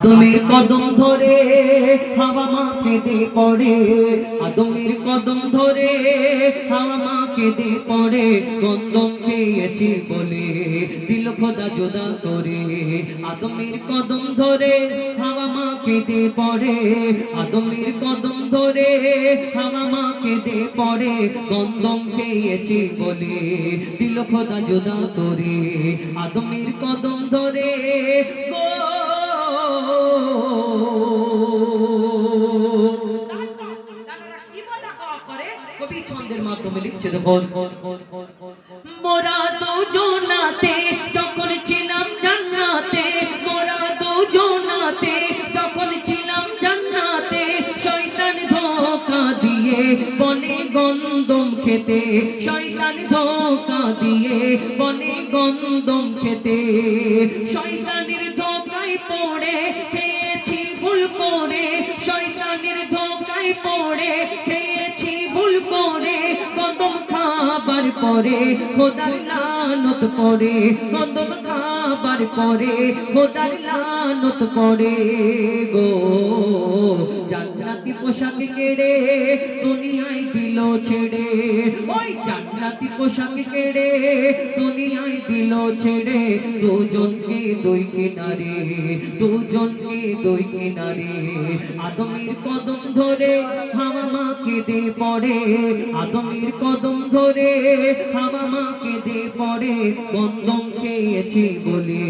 আদমের কদম ধরে হাওয়া মা কেঁদে পড়ে, আদমের কদম ধরে হাওয়া মা কেঁদে পড়ে, গন্ধম খেয়েছি বলে দিল খোদা জোদা করে। আদমের কদম ধরে হাওয়া মা কেঁদে পড়ে, আদমের কদম ধরে হাওয়া মা কেঁদে পড়ে, গন্ধম খেয়েছি বলে দিল খোদা জোদা করে। আদমের কদম ধরে গো কবি ছন্দের মাধ্যমে লিখছে দেখুন, মোরা দুজনাতে যখন ছিলাম জান্নাতে, মোরা দুজনাতে যখন ছিলাম জান্নাতে, শয়তান ধোঁকা দিয়ে বনে গন্ধম খেতে, শয়তান ধোঁকা দিয়ে বনে গন্ধম খেতে, শয়তানের ধোঁকায় পড়ে খেয়েছি ভুল করে, শয়তানের ধোঁকায় পড়ে খেয়েছি ভুল করে, গন্ধম খাবার পরে খোদার লানত পড়ে, গন্ধম খাবার পরে খোদার লানত পড়ে গো। জান্নাতি পোশাক কেড়ে দুনিয়ায় দিল ছেড়ে, ওই জান্নাতি পোশাক কেড়ে দুনিয়ায় দিল ছেড়ে, দুজনকে দুই কিনারে, দুজনকে দুই কিনারে। আদমের কদম ধরে হাওয়া মা কেঁদে পড়ে, আদমের কদম ধরে হাওয়া মা কেঁদে পড়ে, গন্ধম খেয়েছি বলে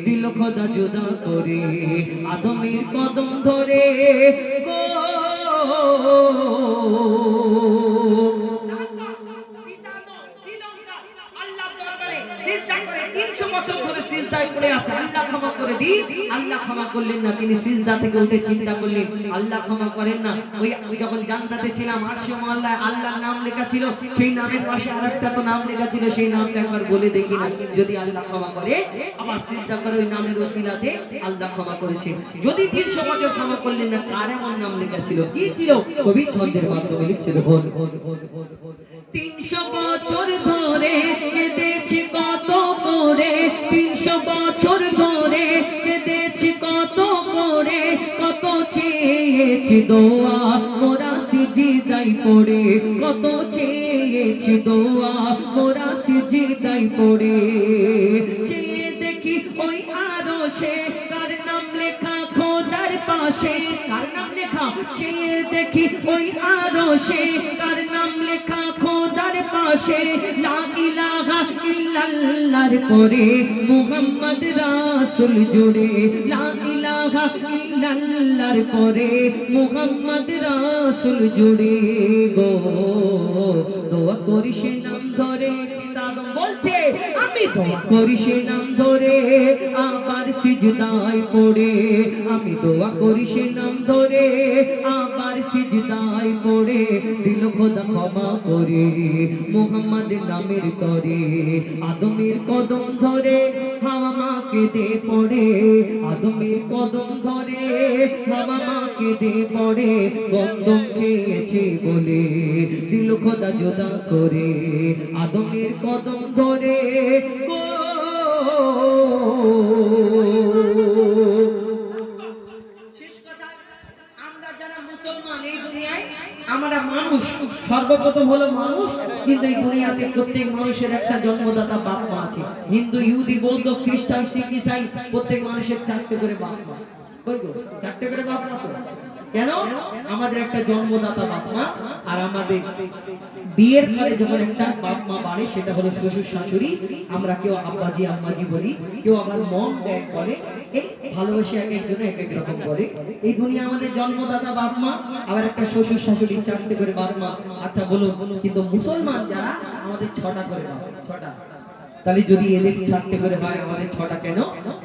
দিল খোদা জোদা করে। আদমের কদম ধরে গো আল্লাহ ক্ষমা করলেন না, তিনি সিজদা থেকে উঠে চিন্তা করলেন আল্লাহ ক্ষমা করেন না। ওই যখন জান্নাতে ছিলাম আরশে মুআল্লায় আল্লাহর নাম লেখা ছিল, সেই নামের পাশে আরেকটা তো নাম লেখা ছিল, সেই নামটা একবার বলে দেখি না, যদি আল্লাহ ক্ষমা করে। আবার সিজদা করে ওই নামের ওসিলাতে আল্লাহ ক্ষমা করেছে। যদি 300 বছর ক্ষমা করলেন না, কার এমন নাম লেখা ছিল, কি ছিল? কবি ছন্দের মাধ্যমে লিখছে দেখুন, 300 বছর ধরে কেঁদেছি কত করে, 300 বছর ধরে কেঁদেছি কত করে, কত চেয়েছি দোয়া মোরা সিজদায় পড়ে, কত চেয়েছি দোয়া মোরা সিজদায় পড়ে। চেয়ে দেখি ওই আরশে কার নাম লেখা খোদার পাশে, কার নাম লেখা? চেয়ে দেখি ওই আরশে কার নাম লেখা খোদার পাশে, লা ইলাহা ইল্লাল্লাহর পরে মুহাম্মদ রাসূল জুড়ে, লা ইলাহা ইল্লাল্লাহর পরে মুহাম্মদ রাসূল জুড়ে গো। দোয়া করি সে নাম ধরে, পিতা আদম বলছে আমি দোয়া করি সে নাম ধরে, আবার সিজদায় পড়ে, আমি দোয়া করি সে নাম ধরে, আবার সিজদায় পড়ে, দিল খোদা ক্ষমা করে মুহাম্মদ নামের তরে। আদমের কদম ধরে হাওয়া মা কেঁদে পড়ে, আদমের কদম ধরে হাওয়া মা কেঁদে পড়ে, গন্ধম খেয়েছে বলে দিল খোদা জোদা করে। আদমের কদম ধরে গো আমরা মানুষ, সর্বপ্রথম হলো মানুষ, কিন্তু এই দুনিয়াতে প্রত্যেক মানুষের একটা জন্মদাতা বাপ মা আছে। হিন্দু, ইহুদি, বৌদ্ধ, খ্রিস্টান, শিখ, ইসাই প্রত্যেক মানুষের 4টে করে বাপ মা। 4টে করে বাপ মা কেন? আমাদের একটা জন্মদাতা বাপ মা, আর আমাদের বিয়ের পরে যখন একটা বাপ মা বাড়ে সেটা হলো শ্বশুর শাশুড়ি। আমরা কেউ আব্বাজি আম্মাজি বলি, কেউ আবার মম ড্যাড বলে, এই ভালোবাসে এক একজনে এক এক রকম করে। এই দুনিয়া আমাদের জন্মদাতা বাপ মা, আবার একটা শ্বশুর শাশুড়ি, 4টে করে বাপ মা। আচ্ছা বলো, কিন্তু মুসলমান যারা আমাদের 6টা করে বাপ, 6টা। তাহলে যদি এদের 4টে করে হয়, আমাদের 6টা কেন?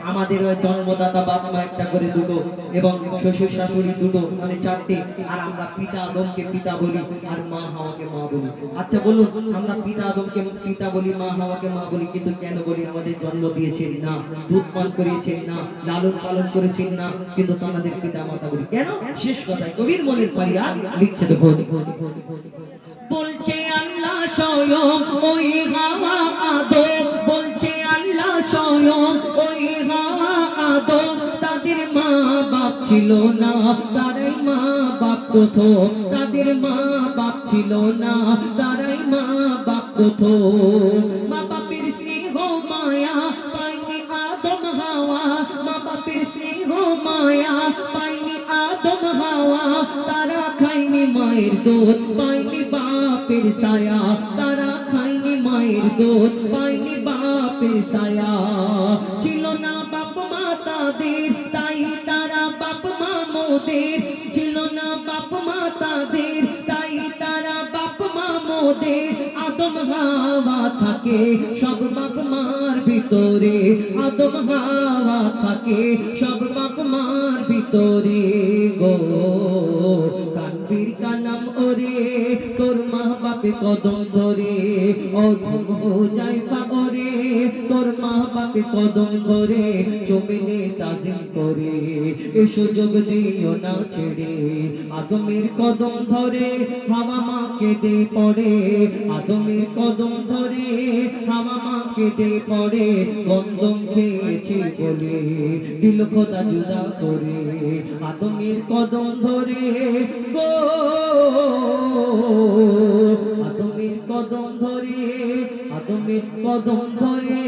আমাদের ওই জন্মদাতা বাপ মা একটা করে 2টো, এবং শ্বশুর শাশুড়ি 2টো, মানে 4টে। আর আমরা পিতা আদমকে পিতা বলি, আর মা হাওয়াকে মা বলি। আচ্ছা বলুন, আমরা পিতা আদমকে পিতা বলি, মা হাওয়াকে মা বলি, কিন্তু কেন বলি? আমাদের জন্ম দিয়েছেন না, দুধ পান করিয়েছেন না, লালন পালন করেছেন না, কিন্তু তাদের পিতা মাতা বলি কেন? শেষ কথায় কবির মনের পারিয়া লিখছে দেখুন, বলছে আল্লাহ স্বয়ং ওই হাওয়া আদম, বলছে আল্লাহ স্বয়ং ওই হাওয়া আদম, তাদের মা বাপ ছিল না, তারাই মা বাপ প্রথম। তাদের মা বাপ ছিল না, তারাই মা বাপ প্রথম। মা বাপের স্নেহ মায়া পাইনি আদম হাওয়া, মা বাপের স্নেহ মায়া পাইনি আদম হাওয়া। তারা খায়নি মায়ের দুধ, পাইনি বাপের ছায়া। তারা খায়নি মায়ের দুধ, পাইনি বাপের ছায়া। ছিল না বাপ মা তাদের, তাই তারা বাপ মা মোদের। ছিল না বাপ মা তাদের, তাই তারা বাপ মা মোদের। আদম হাওয়া থাকে সব বাপ মার ভিতরে, আদম হাওয়া থাকে সব বাপ মার ভিতরে গো। কানবীর কালাম ওরে তোর মা বাপে কদম ধরে, অধম হো যায় পারে তোর মা বাপে কদম ধরে। চমেলে তাজিম করে এ সুযোগ দিও না ছেড়ে, আদমের কদম ধরে হাওয়া মা কেঁদে পড়ে। আদমের কদম ধরে হাওয়া মা কেঁদে পড়ে। গন্ধম খেয়েছি বলে দিল খোদা জুদা করে। আদমের কদম ধরে গো, আদমের কদম ধরে, আদমের কদম ধরে